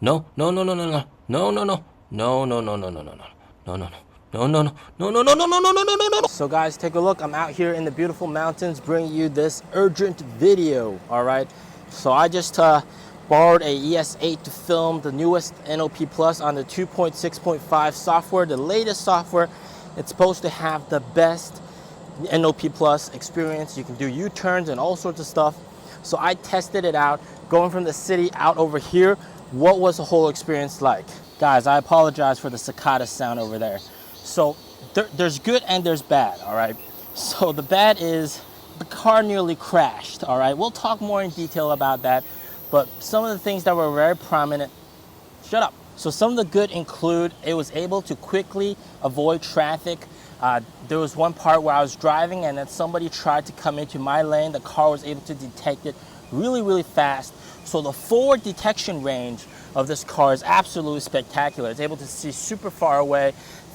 No, no, no, no, no, no, no, no, no, no, no, no, no, no, no, no, no, no, no. No, no, no, no, no, no, no, no, no, no, no, no, no. So guys, take a look. I'm out here in the beautiful mountains bringing you this urgent video, all right? So I just borrowed a ES8 to film the newest NOP Plus on the 2.6.5 software, the latest software. It's supposed to have the best NOP Plus experience. You can do U-turns and all sorts of stuff. So I tested it out, going from the city out over here. What was the whole experience like? Guys, I apologize for the cicada sound over there. So there's good and there's bad, all right? So the bad is the car nearly crashed, all right? We'll talk more in detail about that, but some of the things that were very prominent, shut up. So some of the good include it was able to quickly avoid traffic. There was one part where I was driving and then somebody tried to come into my lane. The car was able to detect it really, really fast. So the forward detection range of this car is absolutely spectacular. It's able to see super far away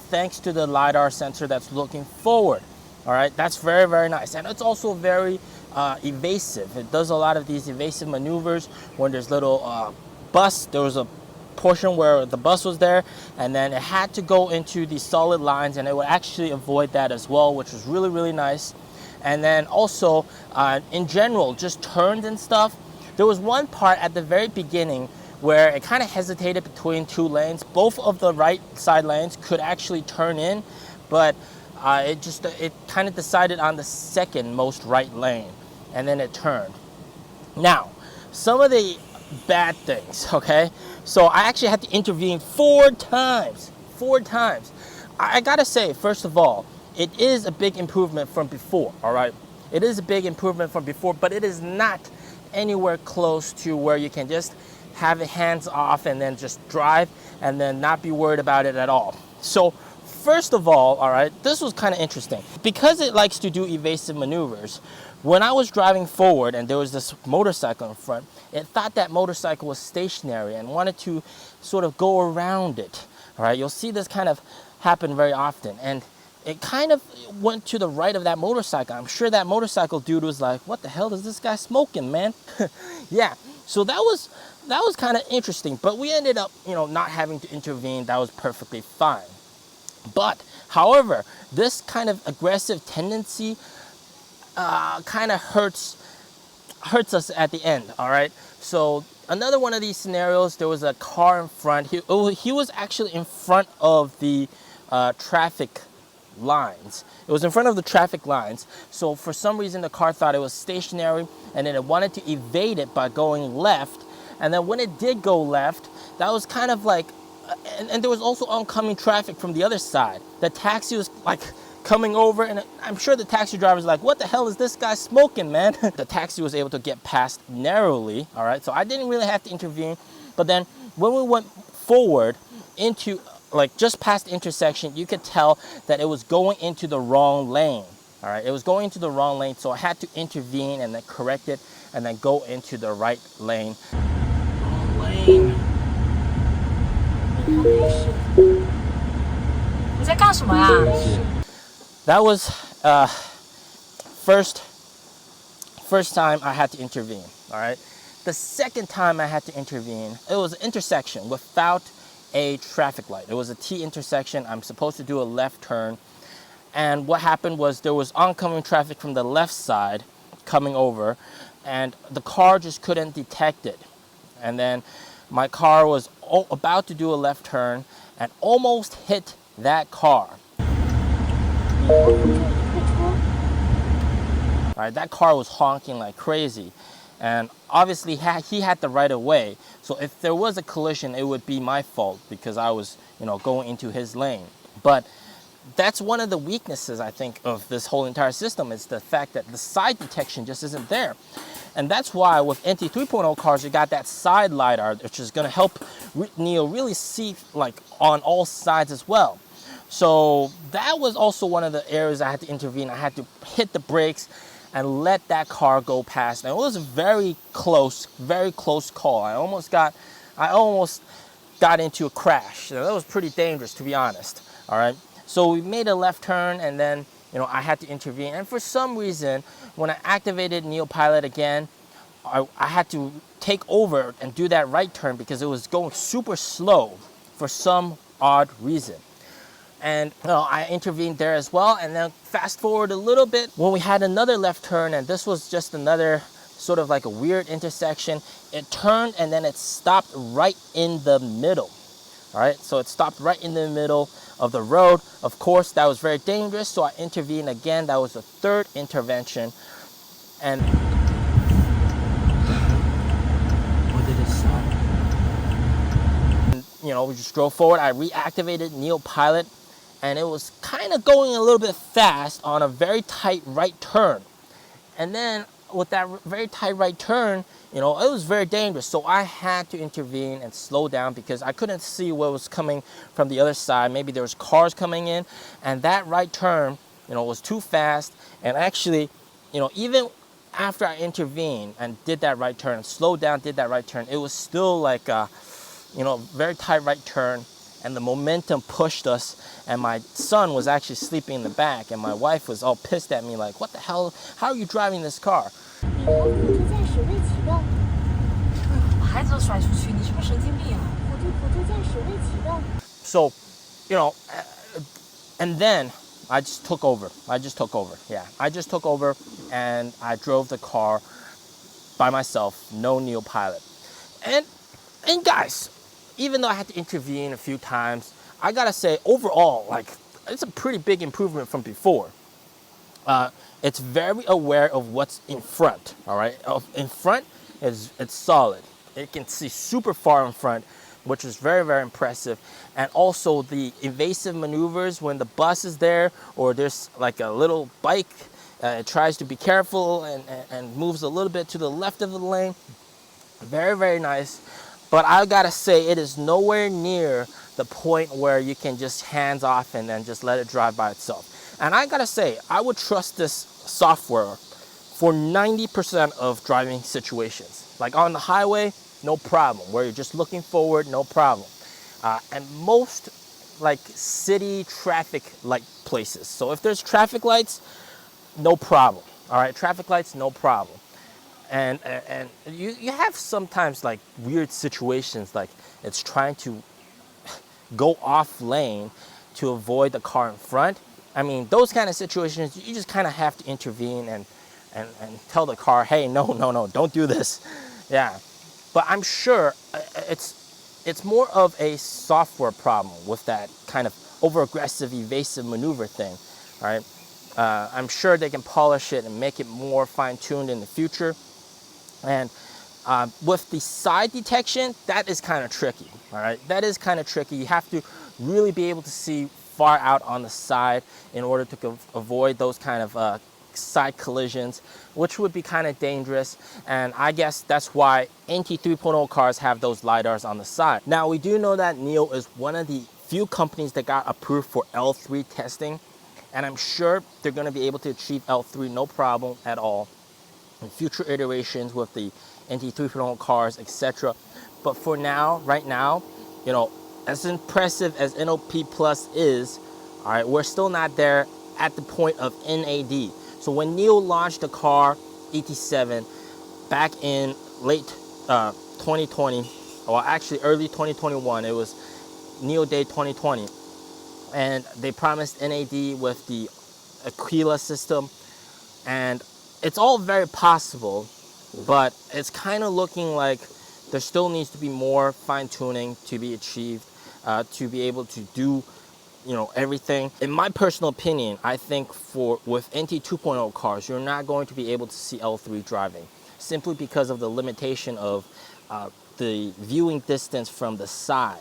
thanks to the LiDAR sensor that's looking forward. All right, that's very, very nice. And it's also very evasive. It does a lot of these evasive maneuvers when there's little bus. There was a portion where the bus was there and then it had to go into the solid lines and it would actually avoid that as well, which was really, really nice. And then also in general, just turns and stuff. There was one part at the very beginning where it kind of hesitated between two lanes. Both of the right side lanes could actually turn in, but it kind of decided on the second most right lane, and then it turned. Now, some of the bad things, okay? So I actually had to intervene 4 times. 4 times. I gotta say, first of all, it is a big improvement from before, all right? It is a big improvement from before, but it is not anywhere close to where you can just have it hands off and then just drive and then not be worried about it at all. So first of all right, this was kind of interesting. Because it likes to do evasive maneuvers, when I was driving forward and there was this motorcycle in front, it thought that motorcycle was stationary and wanted to sort of go around it. All right, you'll see this kind of happen very often. And it kind of went to the right of that motorcycle. I'm sure that motorcycle dude was like, what the hell is this guy smoking, man? Yeah, so that was kind of interesting, but we ended up, not having to intervene. That was perfectly fine. But, however, this kind of aggressive tendency kind of hurts us at the end, all right? So another one of these scenarios, there was a car in front. He was actually in front of the traffic lines. It was in front of the traffic lines. So for some reason, the car thought it was stationary, and then it wanted to evade it by going left. And then when it did go left, that was kind of like, and there was also oncoming traffic from the other side. The taxi was like coming over, and I'm sure the taxi driver was like, what the hell is this guy smoking, man? The taxi was able to get past narrowly, all right? So I didn't really have to intervene. But then when we went forward into, like just past the intersection, you could tell that it was going into the wrong lane, all right? It was going into the wrong lane, so I had to intervene and then correct it and then go into the right lane. Lane. 你在干什么呀？ That was first time I had to intervene, all right? The second time I had to intervene, it was an intersection without a traffic light. It was a T intersection. I'm supposed to do a left turn. And what happened was there was oncoming traffic from the left side coming over, and the car just couldn't detect it. And then my car was about to do a left turn and almost hit that car. All right, that car was honking like crazy. And obviously he had the right of way. So if there was a collision, it would be my fault because I was, going into his lane. But that's one of the weaknesses, I think, of this whole entire system is the fact that the side detection just isn't there. And that's why with NT 3.0 cars, you got that side LiDAR, which is going to help NIO really see like on all sides as well. So that was also one of the areas I had to intervene. I had to hit the brakes and let that car go past. And it was a very close call. I almost got into a crash. That was pretty dangerous, to be honest. All right. So we made a left turn, and then I had to intervene. And for some reason, when I activated NIO Pilot again, I had to take over and do that right turn because it was going super slow for some odd reason. And I intervened there as well. And then fast forward a little bit when we had another left turn, and this was just another sort of like a weird intersection. It turned and then it stopped right in the middle. All right, so it stopped right in the middle of the road. Of course, that was very dangerous, so I intervened again. That was the third intervention. And what did it stop? We just drove forward. I reactivated NIO Pilot, and it was kind of going a little bit fast on a very tight right turn. And then with that very tight right turn, it was very dangerous. So I had to intervene and slow down because I couldn't see what was coming from the other side. Maybe there was cars coming in, and that right turn, was too fast. And actually, even after I intervened and did that right turn, slowed down, did that right turn, it was still like a, very tight right turn. And the momentum pushed us, and my son was actually sleeping in the back, and my wife was all pissed at me like, what the hell, how are you driving this car? So, and then I just took over. Yeah, I just took over, and I drove the car by myself, no NIO Pilot. And guys, even though I had to intervene a few times, I gotta say, overall, like, it's a pretty big improvement from before. It's very aware of what's in front, all right? In front, it's solid. It can see super far in front, which is very, very impressive. And also the evasive maneuvers when the bus is there, or there's like a little bike, it tries to be careful and moves a little bit to the left of the lane. Very, very nice. But I gotta say, it is nowhere near the point where you can just hands off and then just let it drive by itself. And I gotta say, I would trust this software for 90% of driving situations. Like on the highway, no problem. Where you're just looking forward, no problem. And most like city traffic light places. So if there's traffic lights, no problem. All right, traffic lights, no problem. And you have sometimes like weird situations, like it's trying to go off lane to avoid the car in front. I mean, those kind of situations, you just kind of have to intervene and tell the car, hey, no, don't do this. Yeah, but I'm sure it's more of a software problem with that kind of over-aggressive, evasive maneuver thing, all right? I'm sure they can polish it and make it more fine-tuned in the future. And with the side detection, that is kind of tricky, all right? That is kind of tricky. You have to really be able to see far out on the side in order to avoid those kind of side collisions, which would be kind of dangerous. And I guess that's why NT 3.0 cars have those LiDARs on the side. Now, we do know that NIO is one of the few companies that got approved for L3 testing, and I'm sure they're going to be able to achieve L3 no problem at all in future iterations with the NT 3.0 cars, etc. But for now, right now, as impressive as NOP Plus is, all right, we're still not there at the point of NAD. So when NIO launched the car ET7 back in late 2020, well, actually early 2021, it was NIO Day 2020, and they promised NAD with the Aquila system, and it's all very possible, but it's kind of looking like there still needs to be more fine-tuning to be achieved to be able to do everything. In my personal opinion, I think with NT 2.0 cars, you're not going to be able to see L3 driving simply because of the limitation of the viewing distance from the side.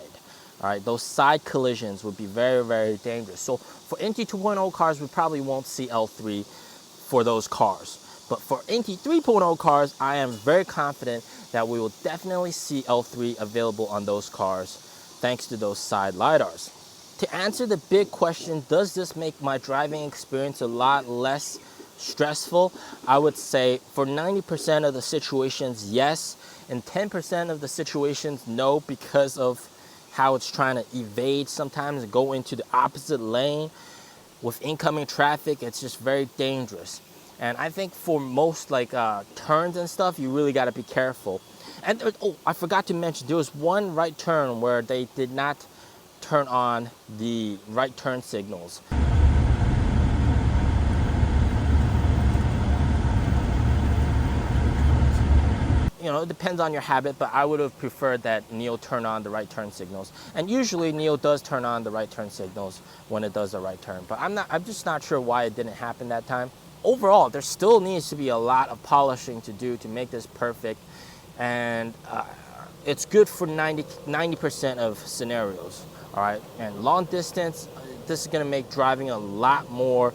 All right, those side collisions would be very, very dangerous. So for NT 2.0 cars, we probably won't see L3 for those cars. But for NT 3.0 cars, I am very confident that we will definitely see L3 available on those cars thanks to those side LiDARs. To answer the big question, does this make my driving experience a lot less stressful? I would say for 90% of the situations, yes, and 10% of the situations, no, because of how it's trying to evade sometimes and go into the opposite lane with incoming traffic. It's just very dangerous. And I think for most like turns and stuff, you really got to be careful. And oh, I forgot to mention, there was one right turn where they did not turn on the right turn signals. You know, it depends on your habit, but I would have preferred that NIO turn on the right turn signals. And usually NIO does turn on the right turn signals when it does the right turn. But I'm just not sure why it didn't happen that time. Overall, there still needs to be a lot of polishing to do to make this perfect. And it's good for 90% of scenarios, all right? And long distance, this is gonna make driving a lot more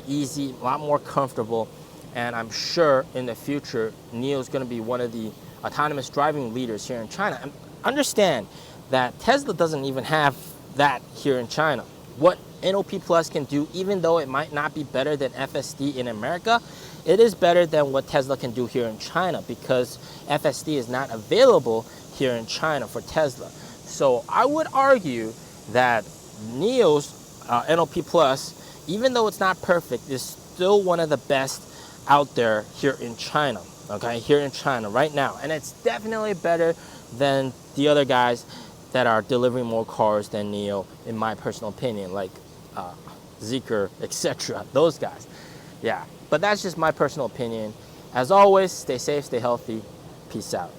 easy, a lot more comfortable. And I'm sure in the future, NIO is going to be one of the autonomous driving leaders here in China. And understand that Tesla doesn't even have that here in China. What NOP Plus can do, even though it might not be better than FSD in America, it is better than what Tesla can do here in China, because FSD is not available here in China for Tesla. So I would argue that NIO's NOP Plus, even though it's not perfect, is still one of the best out there here in China, okay, here in China right now. And it's definitely better than the other guys that are delivering more cars than NIO, in my personal opinion, like Zeekr, etc. Those guys. Yeah, but that's just my personal opinion. As always, stay safe, stay healthy. Peace out.